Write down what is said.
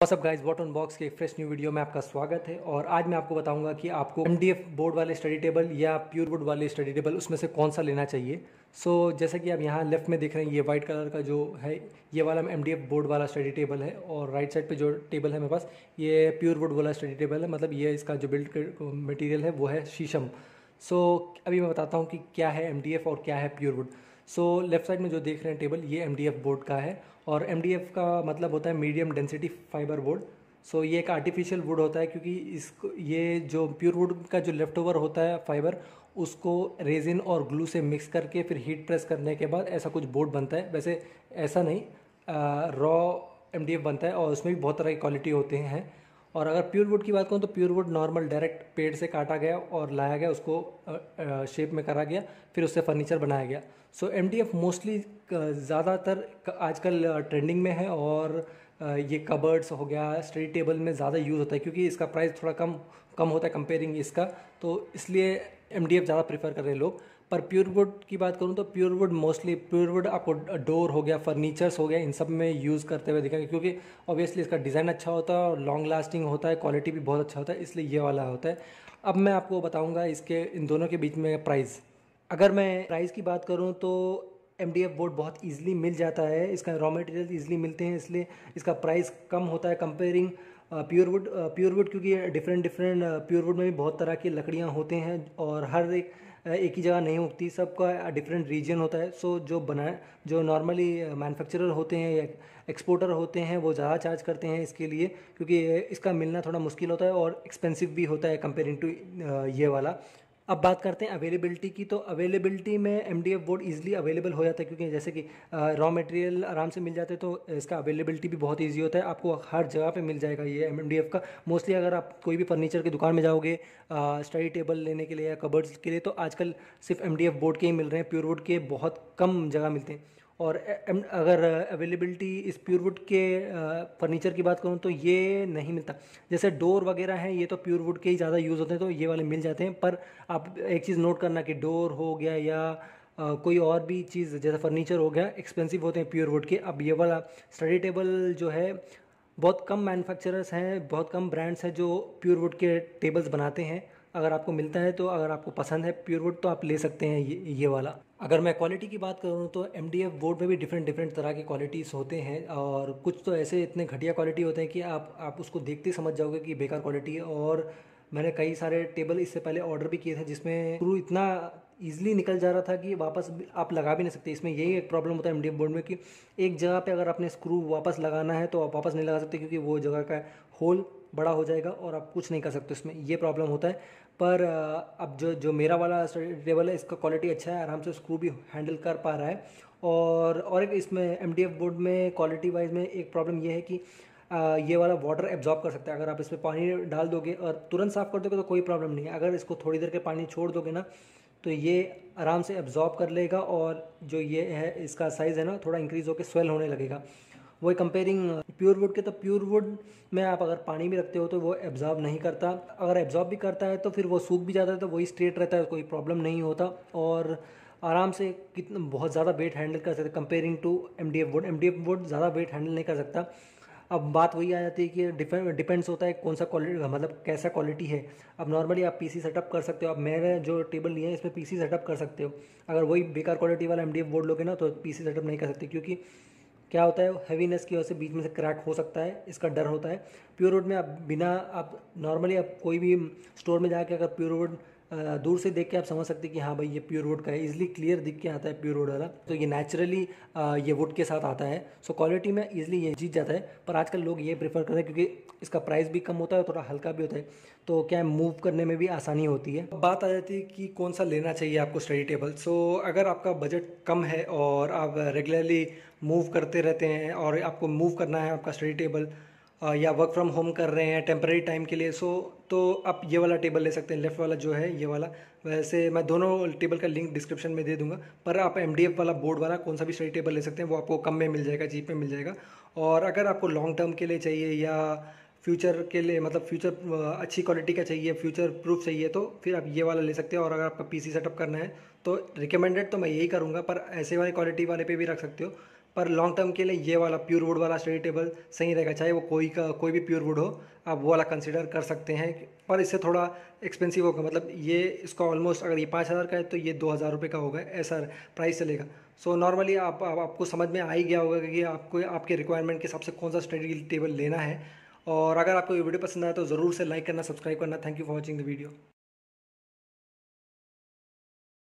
WhatsApp guys, bottom box के एक fresh new video में आपका स्वागत है। और आज मैं आपको बताऊंगा कि आपको एमडीएफ बोर्ड वाले स्टडी टेबल या प्योर वुड वाले स्टडी टेबल उसमें से कौन सा लेना चाहिए। जैसा कि आप यहाँ लेफ्ट में देख रहे हैं, ये वाइट कलर का जो है ये वाला एमडीएफ बोर्ड वाला स्टडी टेबल है। और राइट साइड पे जो टेबल है मेरे पास, ये प्योर वुड वाला स्टडी टेबल है। मतलब ये इसका जो बिल्ड मटेरियल है वो है शीशम। अभी मैं बताता हूँ कि क्या है एमडीएफ और क्या है प्योर वुड। लेफ्ट साइड में जो देख रहे हैं टेबल, ये एमडीएफ बोर्ड का है। और एमडीएफ का मतलब होता है मीडियम डेंसिटी फाइबर बोर्ड। ये एक आर्टिफिशियल वुड होता है, क्योंकि इसको ये जो प्योर वुड का जो लेफ्ट ओवर होता है फाइबर, उसको रेजिन और ग्लू से मिक्स करके फिर हीट प्रेस करने के बाद ऐसा कुछ बोर्ड बनता है। वैसे ऐसा नहीं, रॉ एमडीएफ बनता है और उसमें भी बहुत तरह की क्वालिटी होते हैं। और अगर प्योर वुड की बात करूँ तो प्योर वुड नॉर्मल डायरेक्ट पेड़ से काटा गया और लाया गया, उसको शेप में करा गया, फिर उससे फर्नीचर बनाया गया। एमडीएफ मोस्टली ज़्यादातर आजकल ट्रेंडिंग में है। और ये कबर्ड्स हो गया, स्टडी टेबल में ज़्यादा यूज़ होता है, क्योंकि इसका प्राइस थोड़ा कम कम होता है कंपेयरिंग इसका। तो इसलिए एमडीएफ ज़्यादा प्रेफर कर रहे हैं लोग। पर प्योर वुड की बात करूँ तो pure would mostly, pure would आपको डोर हो गया, फर्नीचर्स हो गया, इन सब में यूज़ करते हुए दिखेंगे, क्योंकि ऑब्वियसली इसका डिज़ाइन अच्छा होता है और लॉन्ग लास्टिंग होता है, क्वालिटी भी बहुत अच्छा होता है, इसलिए ये वाला होता है। अब मैं आपको बताऊंगा इसके इन दोनों के बीच में प्राइस। अगर मैं प्राइस की बात करूं तो एमडीएफ बोर्ड बहुत इजीली मिल जाता है, इसका रॉ मटेरियल इजीली मिलते हैं, इसलिए इसका प्राइस कम होता है कंपेयरिंग प्योर वुड, क्योंकि डिफरेंट डिफरेंट प्योर वुड में भी बहुत तरह की लकड़ियां होते हैं और हर एक ही जगह नहीं उगती, सबका डिफरेंट रीजन होता है। जो नॉर्मली मैन्युफैक्चरर होते हैं या एक्सपोर्टर होते हैं वो ज़्यादा चार्ज करते हैं इसके लिए, क्योंकि इसका मिलना थोड़ा मुश्किल होता है और एक्सपेंसिव भी होता है कंपेयरिंग टू ये वाला। अब बात करते हैं अवेलेबिलिटी की। तो अवेलेबिलिटी में एमडीएफ बोर्ड इजीली अवेलेबल हो जाता है, क्योंकि जैसे कि रॉ मटेरियल आराम से मिल जाते हैं, तो इसका अवेलेबिलिटी भी बहुत इजी होता है, आपको हर जगह पे मिल जाएगा ये एमडीएफ का। मोस्टली अगर आप कोई भी फर्नीचर की दुकान में जाओगे स्टडी टेबल लेने के लिए या कबर्ड्स के लिए, तो आजकल सिर्फ एमडीएफ बोर्ड के ही मिल रहे हैं, प्योर वुड के बहुत कम जगह मिलते हैं। और अगर अवेलेबिलिटी इस प्योर वुड के फर्नीचर की बात करूँ तो ये नहीं मिलता। जैसे डोर वगैरह हैं, ये तो प्योर वुड के ही ज़्यादा यूज़ होते हैं, तो ये वाले मिल जाते हैं। पर आप एक चीज़ नोट करना कि डोर हो गया या कोई और भी चीज़ जैसे फर्नीचर हो गया, एक्सपेंसिव होते हैं प्योर वुड के। अब ये वाला स्टडी टेबल जो है, बहुत कम मैन्युफैक्चरर्स हैं, बहुत कम ब्रांड्स हैं जो प्योर वुड के टेबल्स बनाते हैं। अगर आपको मिलता है, तो अगर आपको पसंद है प्योर वुड, तो आप ले सकते हैं ये वाला। अगर मैं क्वालिटी की बात करूँ तो एमडीएफ बोर्ड में भी डिफरेंट डिफरेंट तरह के क्वालिटीज़ होते हैं, और कुछ तो ऐसे इतने घटिया क्वालिटी होते हैं कि आप उसको देखते ही समझ जाओगे कि बेकार क्वालिटी है। और मैंने कई सारे टेबल इससे पहले ऑर्डर भी किए थे, जिसमें स्क्रू इतना ईजिली निकल जा रहा था कि वापस आप लगा भी नहीं सकते। इसमें यही एक प्रॉब्लम होता है एमडीएफ बोर्ड में, कि एक जगह पे अगर आपने स्क्रू वापस लगाना है तो आप वापस नहीं लगा सकते, क्योंकि वो जगह का होल बड़ा हो जाएगा और आप कुछ नहीं कर सकते उसमें, ये प्रॉब्लम होता है। पर अब जो जो मेरा वाला टेबल है, इसका क्वालिटी अच्छा है, आराम से स्क्रू भी हैंडल कर पा रहा है। और एक इसमें एमडीएफ बोर्ड में क्वालिटी वाइज में एक प्रॉब्लम ये है कि ये वाला वाटर एब्जॉर्ब कर सकता है। अगर आप इसमें पानी डाल दोगे और तुरंत साफ़ कर दोगे तो कोई प्रॉब्लम नहीं है, अगर इसको थोड़ी देर के पानी छोड़ दोगे ना, तो ये आराम से एब्जॉर्ब कर लेगा। और जो ये है, इसका साइज़ है ना, थोड़ा इंक्रीज़ होकर स्वेल होने लगेगा। वही कंपेयरिंग प्योर वुड के, तो प्योर वुड में आप अगर पानी भी रखते हो तो वो एब्जॉर्ब नहीं करता, अगर एब्जॉर्ब भी करता है तो फिर वो सूख भी जाता है, तो वही स्ट्रेट रहता है, कोई प्रॉब्लम नहीं होता। और आराम से कितना बहुत ज़्यादा वेट हैंडल कर सकते comparing to MDF board. MDF board ज़्यादा वेट हैंडल नहीं कर सकता। अब बात वही आ जाती है कि डिपेंड्स होता है कौन सा क्वालिटी, मतलब कैसा क्वालिटी है। अब नॉर्मली आप पीसी सेटअप कर सकते हो, अब मैंने जो टेबल लिया है इसमें पीसी सेटअप कर सकते हो। अगर वही बेकार क्वालिटी वाला एमडीएफ बोर्ड लोगे ना, तो पीसी सेटअप नहीं कर सकते, क्योंकि क्या होता है, हैवीनेस की वजह से बीच में से क्रैक हो सकता है, इसका डर होता है। प्योर वुड में आप नॉर्मली आप कोई भी स्टोर में जाके अगर प्योर वुड दूर से देख के आप समझ सकते हैं कि हाँ भाई ये प्योर वुड का है, इजीली क्लियर दिख के आता है प्योर वुड वाला, तो ये नेचुरली ये वुड के साथ आता है। क्वालिटी में इजीली ये जीत जाता है। पर आजकल लोग ये प्रेफर करते हैं, क्योंकि इसका प्राइस भी कम होता है और थोड़ा हल्का भी होता है, तो क्या है, मूव करने में भी आसानी होती है। बात आ जाती है कि कौन सा लेना चाहिए आपको स्टडी टेबल। अगर आपका बजट कम है और आप रेगुलरली मूव करते रहते हैं और आपको मूव करना है आपका स्टडी टेबल, या वर्क फ्रॉम होम कर रहे हैं टेम्पररी टाइम के लिए, तो आप ये वाला टेबल ले सकते हैं, लेफ़्ट वाला जो है ये वाला। वैसे मैं दोनों टेबल का लिंक डिस्क्रिप्शन में दे दूंगा, पर आप एमडीएफ वाला बोर्ड वाला कोई सा भी स्टडी टेबल ले सकते हैं, वो आपको कम में मिल जाएगा, चीप में मिल जाएगा। और अगर आपको लॉन्ग टर्म के लिए चाहिए या फ्यूचर के लिए, मतलब फ्यूचर अच्छी क्वालिटी का चाहिए, फ्यूचर प्रूफ चाहिए, तो फिर आप ये वाला ले सकते हैं। और अगर आपका पीसी सेटअप करना है तो रिकमेंडेड तो मैं यही करूँगा, पर ऐसे वाले क्वालिटी वाले पे भी रख सकते हो। पर लॉन्ग टर्म के लिए ये वाला प्योर वुड वाला स्टडी टेबल सही रहेगा, चाहे वो कोई भी प्योर वुड हो, आप वो वाला कंसिडर कर सकते हैं। पर इससे थोड़ा एक्सपेंसिव होगा, मतलब ये इसका ऑलमोस्ट अगर ये 5,000 का है तो ये 2,000 रुपये का होगा, ऐसा प्राइस चलेगा। सो नॉर्मली आपको समझ में आ ही गया होगा कि आपको आपके रिक्वायरमेंट के हिसाब से कौन सा स्टडी टेबल लेना है। और अगर आपको ये वीडियो पसंद आया तो ज़रूर से लाइक करना, सब्सक्राइब करना। Thank you for watching the video.